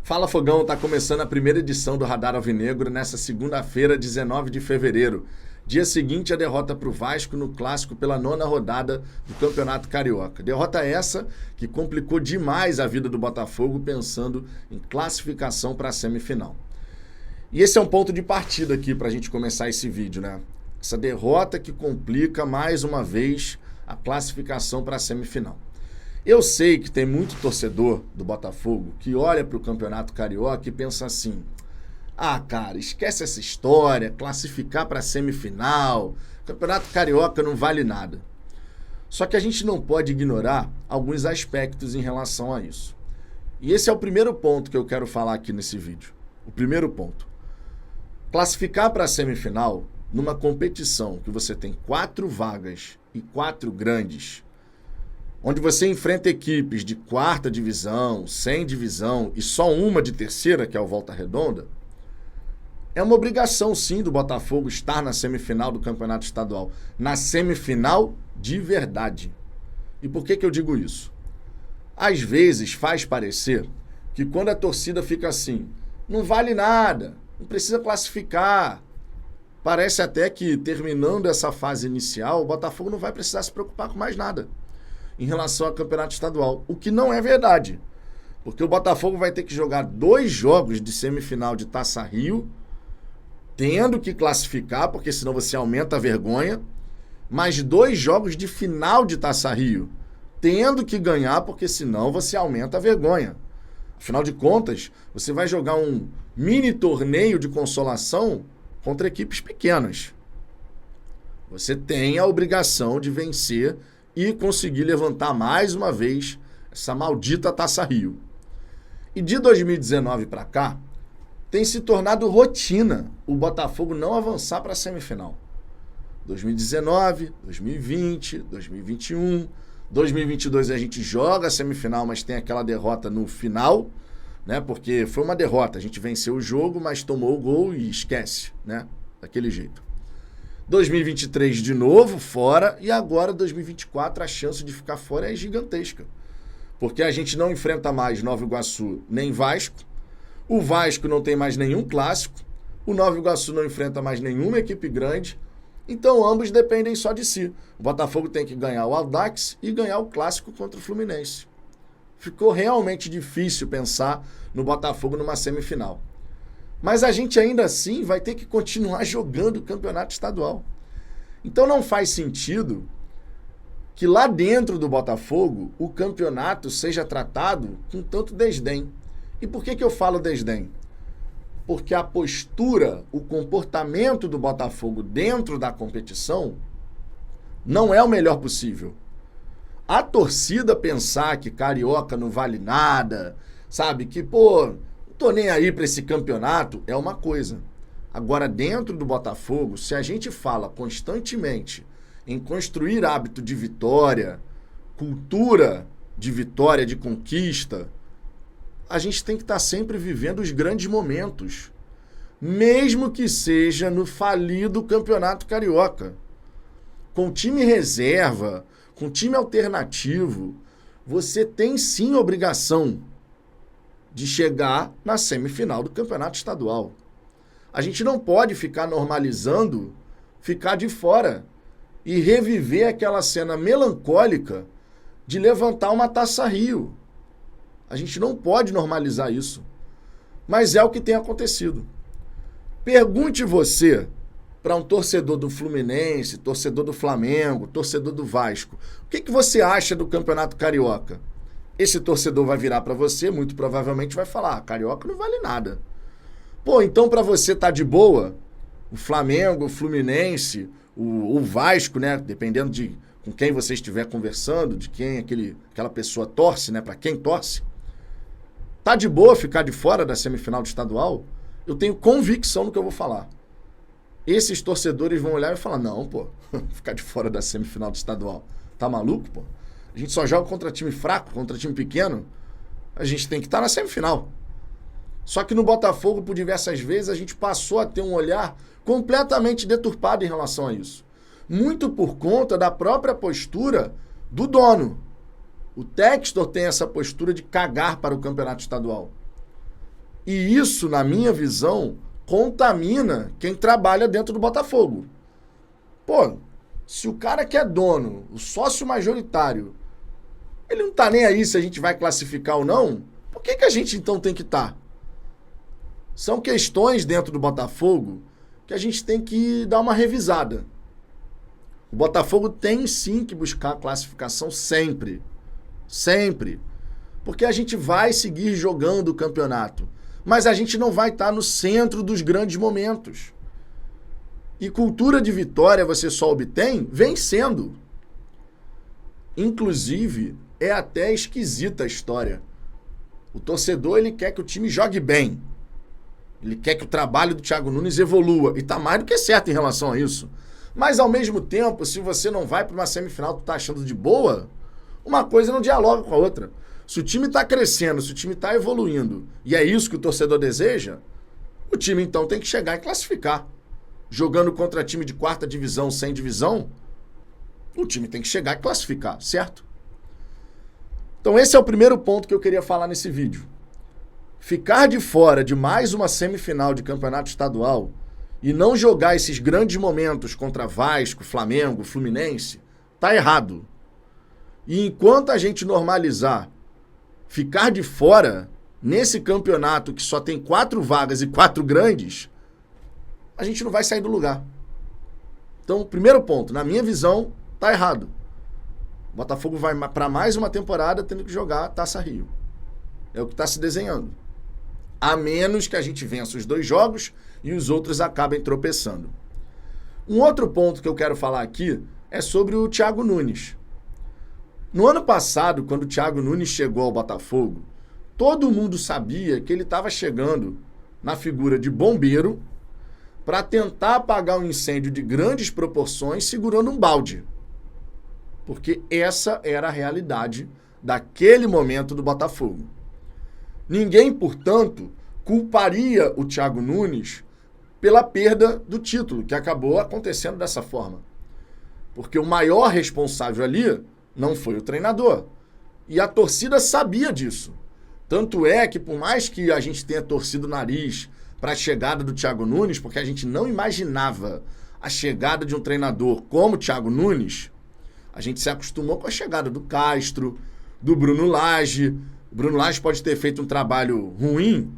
Fala Fogão, tá começando a primeira edição do Radar Alvinegro nessa segunda-feira, 19 de fevereiro. Dia seguinte a derrota para o Vasco no Clássico pela 9ª rodada do Campeonato Carioca. Derrota essa que complicou demais a vida do Botafogo pensando em classificação para a semifinal. E esse é um ponto de partida aqui para a gente começar esse vídeo, né? Essa derrota que complica mais uma vez a classificação para a semifinal. Eu sei que tem muito torcedor do Botafogo que olha para o Campeonato Carioca e pensa assim: ah, cara, esquece essa história, classificar para a semifinal, Campeonato Carioca não vale nada. Só que a gente não pode ignorar alguns aspectos em relação a isso. E esse é o primeiro ponto que eu quero falar aqui nesse vídeo. O primeiro ponto. Classificar para a semifinal numa competição que você tem 4 vagas e 4 grandes, onde você enfrenta equipes de 4ª divisão, 100 divisão e só uma de 3ª, que é o Volta Redonda, é uma obrigação sim do Botafogo estar na semifinal do Campeonato Estadual. Na semifinal de verdade. E por que eu digo isso? Às vezes faz parecer que quando a torcida fica assim, não vale nada, não precisa classificar. Parece até que terminando essa fase inicial, o Botafogo não vai precisar se preocupar com mais nada em relação ao Campeonato Estadual, o que não é verdade, porque o Botafogo vai ter que jogar 2 jogos de semifinal de Taça Rio, tendo que classificar, porque senão você aumenta a vergonha, mais 2 jogos de final de Taça Rio, tendo que ganhar, porque senão você aumenta a vergonha. Afinal de contas, você vai jogar um mini torneio de consolação contra equipes pequenas. Você tem a obrigação de vencer e conseguir levantar mais uma vez essa maldita Taça Rio. E de 2019 para cá, tem se tornado rotina o Botafogo não avançar para a semifinal. 2019, 2020, 2021, 2022 a gente joga a semifinal, mas tem aquela derrota no final, né? Porque foi uma derrota, a gente venceu o jogo, mas tomou o gol e esquece, né? Daquele jeito. 2023 de novo, fora, e agora 2024 a chance de ficar fora é gigantesca. Porque a gente não enfrenta mais Nova Iguaçu nem Vasco, o Vasco não tem mais nenhum clássico, o Nova Iguaçu não enfrenta mais nenhuma equipe grande, então ambos dependem só de si. O Botafogo tem que ganhar o Audax e ganhar o clássico contra o Fluminense. Ficou realmente difícil pensar no Botafogo numa semifinal. Mas a gente ainda assim vai ter que continuar jogando o Campeonato Estadual. Então não faz sentido que lá dentro do Botafogo o campeonato seja tratado com tanto desdém. E por que eu falo desdém? Porque a postura, o comportamento do Botafogo dentro da competição não é o melhor possível. A torcida pensar que Carioca não vale nada, sabe? Que, não tô nem aí para esse campeonato, é uma coisa. Agora, dentro do Botafogo, se a gente fala constantemente em construir hábito de vitória, cultura de vitória, de conquista, a gente tem que estar sempre vivendo os grandes momentos, mesmo que seja no falido Campeonato Carioca. Com time reserva, com time alternativo, você tem sim obrigação de chegar na semifinal do Campeonato Estadual. A gente não pode ficar normalizando, ficar de fora e reviver aquela cena melancólica de levantar uma Taça Rio. A gente não pode normalizar isso. Mas é o que tem acontecido. Pergunte você para um torcedor do Fluminense, torcedor do Flamengo, torcedor do Vasco, o que você acha do Campeonato Carioca? Esse torcedor vai virar para você, muito provavelmente vai falar, Carioca não vale nada. Então para você tá de boa, o Flamengo, o Fluminense, o Vasco, né, dependendo de com quem você estiver conversando, de quem aquela pessoa torce, né, para quem torce, tá de boa ficar de fora da semifinal do estadual? Eu tenho convicção no que eu vou falar. Esses torcedores vão olhar e falar, não, ficar de fora da semifinal do estadual. Tá maluco, A gente só joga contra time fraco, contra time pequeno. A gente tem que estar na semifinal. Só que no Botafogo, por diversas vezes, a gente passou a ter um olhar completamente deturpado em relação a isso. Muito por conta da própria postura do dono. O Textor tem essa postura de cagar para o campeonato estadual. E isso, na minha visão, contamina quem trabalha dentro do Botafogo. Pô, se o cara que é dono, o sócio majoritário, ele não tá nem aí se a gente vai classificar ou não, por que a gente então tem que estar? São questões dentro do Botafogo que a gente tem que dar uma revisada. O Botafogo tem sim que buscar a classificação sempre. Sempre. Porque a gente vai seguir jogando o campeonato. Mas a gente não vai estar no centro dos grandes momentos. E cultura de vitória você só obtém vencendo. Inclusive, é até esquisita a história. O torcedor, ele quer que o time jogue bem. Ele quer que o trabalho do Thiago Nunes evolua. E tá mais do que certo em relação a isso. Mas, ao mesmo tempo, se você não vai para uma semifinal, tu tá achando de boa, uma coisa não dialoga com a outra. Se o time tá crescendo, se o time tá evoluindo, e é isso que o torcedor deseja, o time, então, tem que chegar e classificar. Jogando contra time de quarta divisão, sem divisão, o time tem que chegar e classificar, certo? Então, esse é o primeiro ponto que eu queria falar nesse vídeo. Ficar de fora de mais uma semifinal de campeonato estadual e não jogar esses grandes momentos contra Vasco, Flamengo, Fluminense, tá errado. E enquanto a gente normalizar ficar de fora nesse campeonato que só tem 4 vagas e 4 grandes, a gente não vai sair do lugar. Então, primeiro ponto, na minha visão, tá errado. O Botafogo vai para mais uma temporada tendo que jogar Taça Rio. É o que está se desenhando. A menos que a gente vença os 2 jogos e os outros acabem tropeçando. Um outro ponto que eu quero falar aqui é sobre o Thiago Nunes. No ano passado, quando o Thiago Nunes chegou ao Botafogo, todo mundo sabia que ele estava chegando na figura de bombeiro para tentar apagar um incêndio de grandes proporções segurando um balde. Porque essa era a realidade daquele momento do Botafogo. Ninguém, portanto, culparia o Thiago Nunes pela perda do título, que acabou acontecendo dessa forma. Porque o maior responsável ali não foi o treinador. E a torcida sabia disso. Tanto é que, por mais que a gente tenha torcido o nariz para a chegada do Thiago Nunes, porque a gente não imaginava a chegada de um treinador como o Thiago Nunes, a gente se acostumou com a chegada do Castro, do Bruno Lage. O Bruno Lage pode ter feito um trabalho ruim,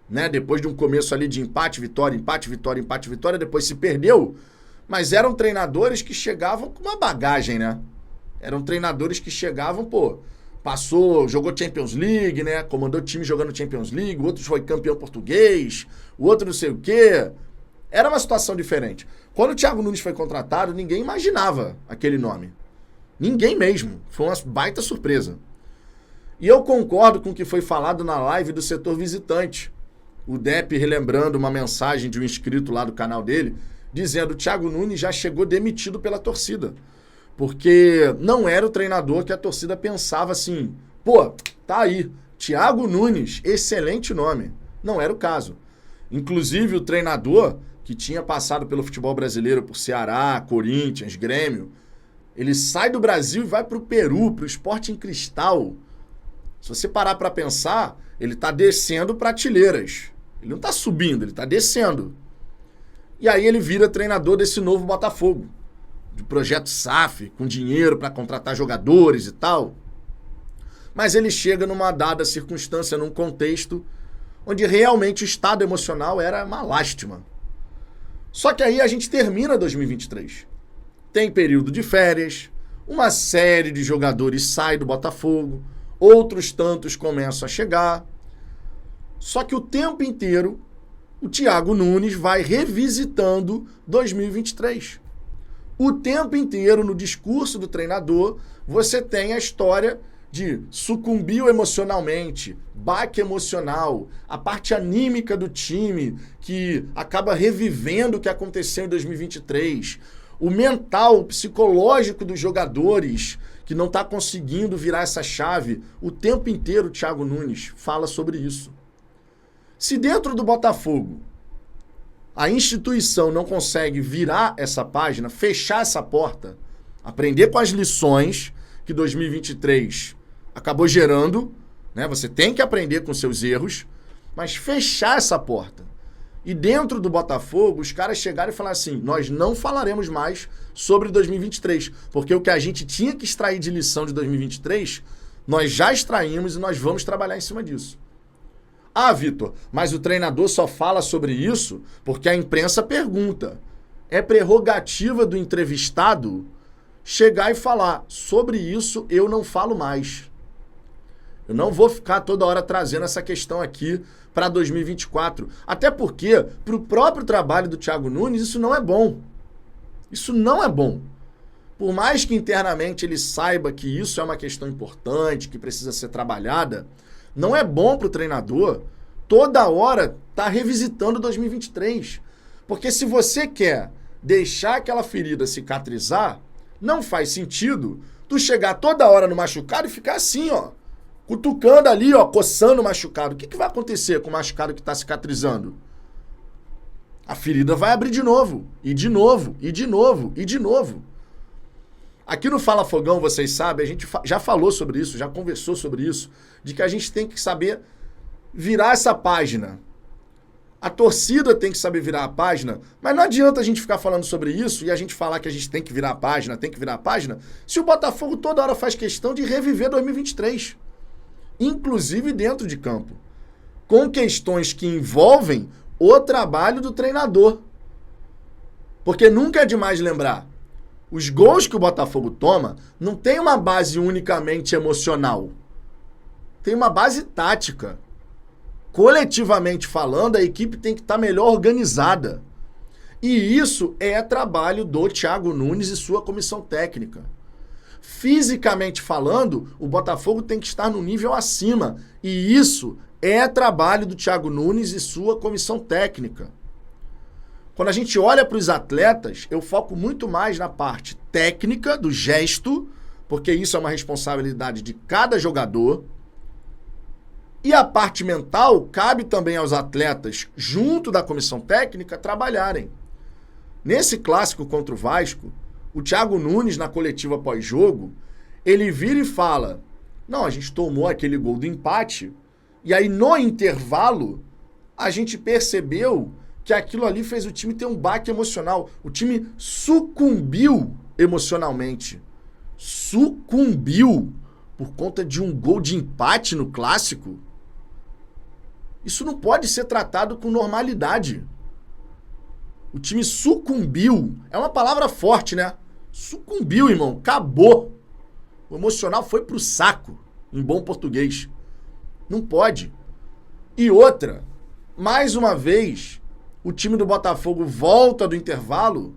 né? Depois de um começo ali de empate, vitória, empate, vitória, empate, vitória, depois se perdeu. Mas eram treinadores que chegavam com uma bagagem, né? Eram treinadores que chegavam, passou, jogou Champions League, né? Comandou time jogando Champions League, o outro foi campeão português, o outro não sei o quê. Era uma situação diferente. Quando o Thiago Nunes foi contratado, ninguém imaginava aquele nome. Ninguém mesmo. Foi uma baita surpresa. E eu concordo com o que foi falado na live do setor visitante. O Depp relembrando uma mensagem de um inscrito lá do canal dele, dizendo que o Thiago Nunes já chegou demitido pela torcida. Porque não era o treinador que a torcida pensava assim, tá aí, Thiago Nunes, excelente nome. Não era o caso. Inclusive o treinador, que tinha passado pelo futebol brasileiro por Ceará, Corinthians, Grêmio, ele sai do Brasil e vai para o Peru, para o Sporting Cristal. Se você parar para pensar, ele está descendo prateleiras. Ele não está subindo, ele está descendo. E aí ele vira treinador desse novo Botafogo, de projeto SAF, com dinheiro para contratar jogadores e tal. Mas ele chega numa dada circunstância, num contexto onde realmente o estado emocional era uma lástima. Só que aí a gente termina 2023. Tem período de férias, uma série de jogadores sai do Botafogo, outros tantos começam a chegar. Só que o tempo inteiro, o Thiago Nunes vai revisitando 2023. O tempo inteiro, no discurso do treinador, você tem a história de sucumbiu emocionalmente, baque emocional, a parte anímica do time, que acaba revivendo o que aconteceu em 2023, o mental, o psicológico dos jogadores, que não está conseguindo virar essa chave. O tempo inteiro o Thiago Nunes fala sobre isso. Se dentro do Botafogo a instituição não consegue virar essa página, fechar essa porta, aprender com as lições que 2023 acabou gerando, né? Você tem que aprender com seus erros, mas fechar essa porta. E dentro do Botafogo, os caras chegaram e falaram assim, nós não falaremos mais sobre 2023, porque o que a gente tinha que extrair de lição de 2023, nós já extraímos e nós vamos trabalhar em cima disso. Ah, Vitor, mas o treinador só fala sobre isso porque a imprensa pergunta. É prerrogativa do entrevistado chegar e falar, sobre isso eu não falo mais. Eu não vou ficar toda hora trazendo essa questão aqui para 2024. Até porque, para o próprio trabalho do Thiago Nunes, isso não é bom. Isso não é bom. Por mais que internamente ele saiba que isso é uma questão importante, que precisa ser trabalhada, não é bom para o treinador toda hora estar revisitando 2023. Porque se você quer deixar aquela ferida cicatrizar, não faz sentido tu chegar toda hora no machucado e ficar assim, ó, cutucando ali, ó, coçando o machucado. O que vai acontecer com o machucado que está cicatrizando? A ferida vai abrir de novo, e de novo, e de novo, e de novo. Aqui no Fala Fogão, vocês sabem, a gente já falou sobre isso, já conversou sobre isso, de que a gente tem que saber virar essa página. A torcida tem que saber virar a página, mas não adianta a gente ficar falando sobre isso e a gente falar que a gente tem que virar a página, se o Botafogo toda hora faz questão de reviver 2023. Inclusive dentro de campo, com questões que envolvem o trabalho do treinador. Porque nunca é demais lembrar, os gols que o Botafogo toma não tem uma base unicamente emocional, tem uma base tática. Coletivamente falando, a equipe tem que estar melhor organizada. E isso é trabalho do Thiago Nunes e sua comissão técnica. Fisicamente falando, o Botafogo tem que estar no nível acima. E isso é trabalho do Thiago Nunes e sua comissão técnica. Quando a gente olha para os atletas, eu foco muito mais na parte técnica do gesto, porque isso é uma responsabilidade de cada jogador. E a parte mental cabe também aos atletas, junto da comissão técnica, trabalharem. Nesse clássico contra o Vasco, o Thiago Nunes, na coletiva pós-jogo, ele vira e fala, não, a gente tomou aquele gol do empate, e aí no intervalo, a gente percebeu que aquilo ali fez o time ter um baque emocional. O time sucumbiu emocionalmente. Sucumbiu por conta de um gol de empate no clássico. Isso não pode ser tratado com normalidade. O time sucumbiu. É uma palavra forte, né? Sucumbiu, irmão. Acabou. O emocional foi pro saco, em bom português. Não pode. E outra, mais uma vez, o time do Botafogo volta do intervalo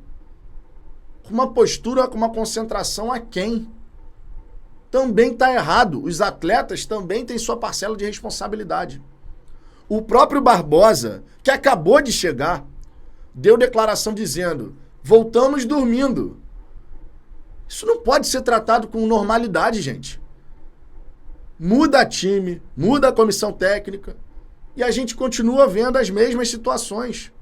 com uma postura, com uma concentração aquém. Também está errado. Os atletas também têm sua parcela de responsabilidade. O próprio Barbosa, que acabou de chegar, deu declaração dizendo, voltamos dormindo. Isso não pode ser tratado com normalidade, gente. Muda time, muda a comissão técnica e a gente continua vendo as mesmas situações.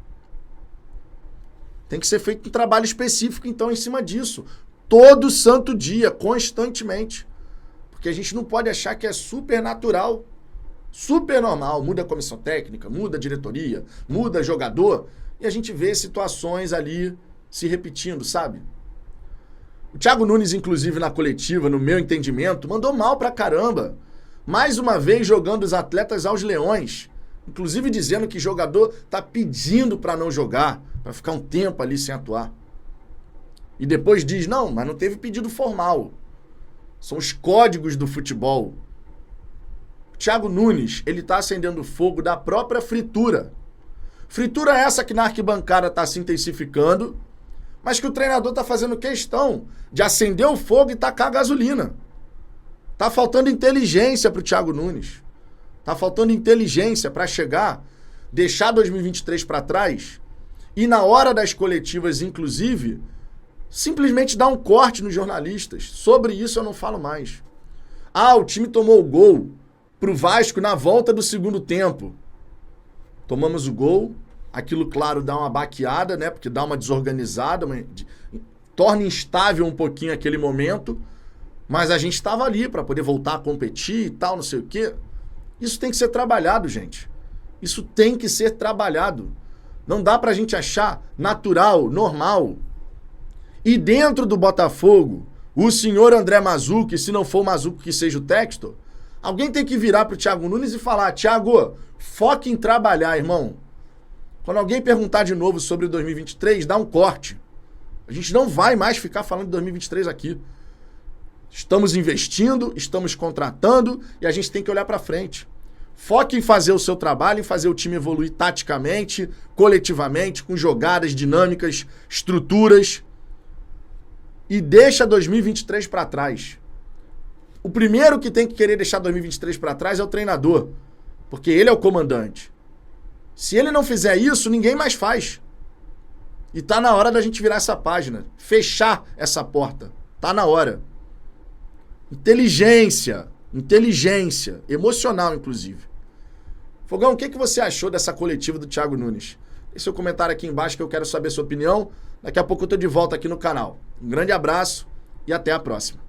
Tem que ser feito um trabalho específico, então, em cima disso. Todo santo dia, constantemente. Porque a gente não pode achar que é super natural. Super normal, muda a comissão técnica, muda a diretoria, muda jogador, e a gente vê situações ali se repetindo, sabe? O Thiago Nunes, inclusive, na coletiva, no meu entendimento, mandou mal pra caramba. Mais uma vez jogando os atletas aos leões, inclusive dizendo que jogador tá pedindo pra não jogar, pra ficar um tempo ali sem atuar. E depois diz, não, mas não teve pedido formal. São os códigos do futebol. Thiago Nunes, ele tá acendendo fogo da própria fritura. Fritura essa que na arquibancada tá se intensificando, mas que o treinador tá fazendo questão de acender o fogo e tacar a gasolina. Tá faltando inteligência pro Thiago Nunes. Tá faltando inteligência para chegar, deixar 2023 para trás e na hora das coletivas, inclusive, simplesmente dar um corte nos jornalistas. Sobre isso eu não falo mais. Ah, o time tomou o gol pro Vasco na volta do segundo tempo. Tomamos o gol, aquilo, claro, dá uma baqueada, né? Porque dá uma desorganizada, torna instável um pouquinho aquele momento, mas a gente estava ali para poder voltar a competir e tal, não sei o quê. Isso tem que ser trabalhado, gente. Isso tem que ser trabalhado. Não dá pra gente achar natural, normal. E dentro do Botafogo, o senhor André Mazzucchi, se não for o Mazzucchi que seja o Textor, alguém tem que virar pro Thiago Nunes e falar: Thiago, foque em trabalhar, irmão. Quando alguém perguntar de novo sobre 2023, dá um corte. A gente não vai mais ficar falando de 2023 aqui. Estamos investindo, estamos contratando e a gente tem que olhar para frente. Foque em fazer o seu trabalho, em fazer o time evoluir taticamente, coletivamente, com jogadas dinâmicas, estruturas. E deixa 2023 para trás. O primeiro que tem que querer deixar 2023 para trás é o treinador, porque ele é o comandante. Se ele não fizer isso, ninguém mais faz. E tá na hora da gente virar essa página, fechar essa porta. Tá na hora. Inteligência, emocional, inclusive. Fogão, o que você achou dessa coletiva do Thiago Nunes? Deixe seu comentário aqui embaixo que eu quero saber a sua opinião. Daqui a pouco eu tô de volta aqui no canal. Um grande abraço e até a próxima.